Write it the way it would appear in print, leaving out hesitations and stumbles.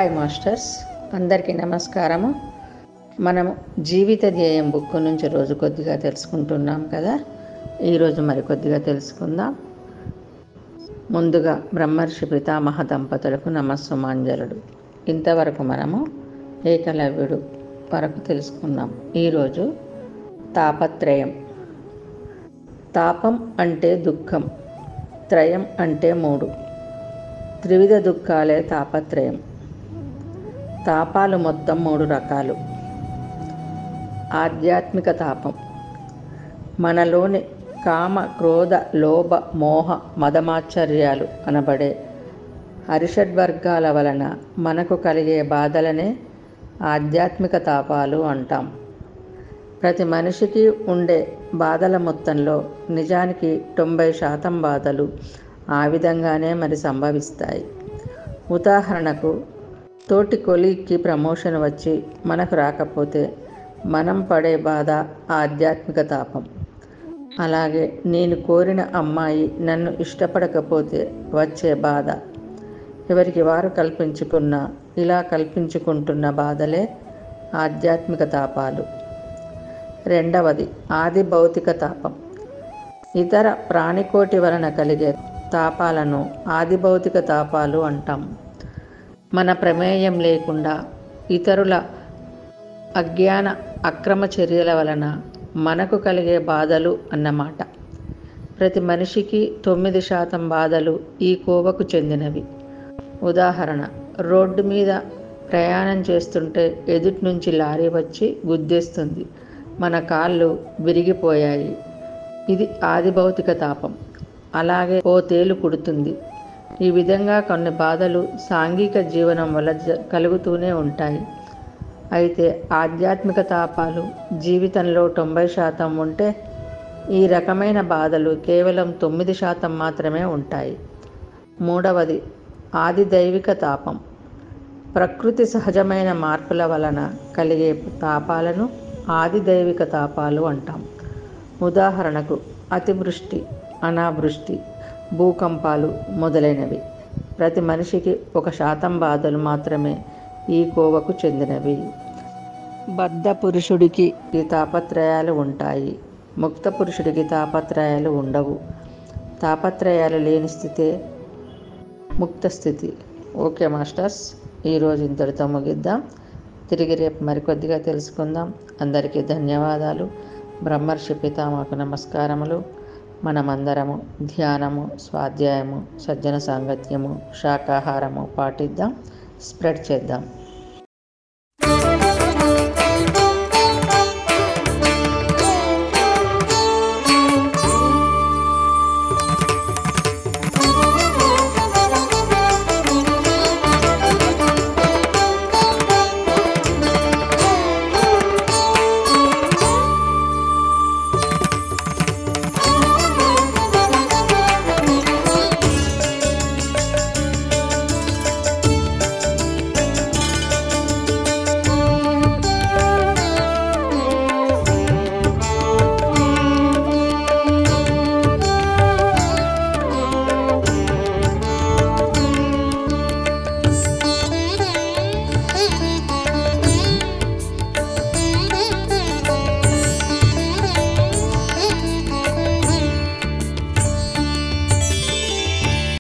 Hi masters, అందరికీ నమస్కారము. మనము జీవిత ధ్యేయం బుక్ నుంచి రోజు కొద్దిగా తెలుసుకుంటున్నాం కదా. ఈరోజు మరి కొద్దిగా తెలుసుకుందాం. ముందుగా బ్రహ్మర్షి పితామహ దంపతులకు నమస్సుమాంజలుడు. ఇంతవరకు మనము ఏకలవ్యుడు వరకు తెలుసుకున్నాం. ఈరోజు తాపత్రయం. తాపం అంటే దుఃఖం, త్రయం అంటే 3. త్రివిధ దుఃఖాలే తాపత్రయం. తాపాలు మొత్తం 3 రకాలు. ఆధ్యాత్మిక తాపం మనలోని కామ, క్రోధ, లోభ, మోహ, మదమాశ్చర్యాలు అనబడే హరిషడ్వర్గాల వలన మనకు కలిగే బాధలనే ఆధ్యాత్మిక తాపాలు అంటాం. ప్రతి మనిషికి ఉండే బాధల మొత్తంలో నిజానికి 90% బాధలు ఆ విధంగానే మరి సంభవిస్తాయి. ఉదాహరణకు, తోటి కొలీగ్కి ప్రమోషన్ వచ్చి మనకు రాకపోతే మనం పడే బాధ ఆధ్యాత్మిక తాపం. అలాగే నేను కోరిన అమ్మాయి నన్ను ఇష్టపడకపోతే వచ్చే బాధ. ఎవరికి వారు ఇలా కల్పించుకుంటున్న బాధలే ఆధ్యాత్మిక తాపాలు. రెండవది ఆది భౌతిక తాపం. ఇతర ప్రాణికోటి వలన కలిగే తాపాలను ఆది భౌతిక తాపాలు అంటాం. మన ప్రమేయం లేకుండా ఇతరుల అజ్ఞాన అక్రమ చర్యల వలన మనకు కలిగే బాధలు అన్నమాట. ప్రతి మనిషికి 9% బాధలు ఈ కోవకు చెందినవి. ఉదాహరణ, రోడ్డు మీద ప్రయాణం చేస్తుంటే ఎదుటి నుంచి లారీ వచ్చి గుద్దేస్తుంది, మన కాళ్ళు విరిగిపోయాయి. ఇది ఆది భౌతిక తాపం. అలాగే ఓ తేలు కుడుతుంది. ఈ విధంగా కొన్ని బాధలు సాంఘిక జీవనం వల్ల కలుగుతూనే ఉంటాయి. అయితే ఆధ్యాత్మిక తాపాలు జీవితంలో 90% ఉంటే ఈ రకమైన బాధలు కేవలం 9% మాత్రమే ఉంటాయి. మూడవది ఆది దైవిక తాపం. ప్రకృతి సహజమైన మార్పుల వలన కలిగే తాపాలను ఆది దైవిక తాపాలు అంటాం. ఉదాహరణకు అతివృష్టి, అనావృష్టి, భూకంపాలు మొదలైనవి. ప్రతి మనిషికి 1% బాధలు మాత్రమే ఈ కోవకు చెందినవి. బద్ధ పురుషుడికి ఈ తాపత్రయాలు ఉంటాయి. ముక్త పురుషుడికి తాపత్రయాలు ఉండవు. తాపత్రయాలు లేని స్థితే ముక్త స్థితి. ఓకే మాస్టర్స్, ఈరోజు ఇంతటితో ముగిద్దాం. తిరిగి రేపు మరికొద్దిగా తెలుసుకుందాం. అందరికీ ధన్యవాదాలు. బ్రహ్మర్షి పితామహకు నమస్కారములు. మనమందరము ధ్యానము, స్వాధ్యాయము, సజ్జన సాంగత్యము, శాకాహారము పాటిద్దాం, స్ప్రెడ్ చేద్దాం.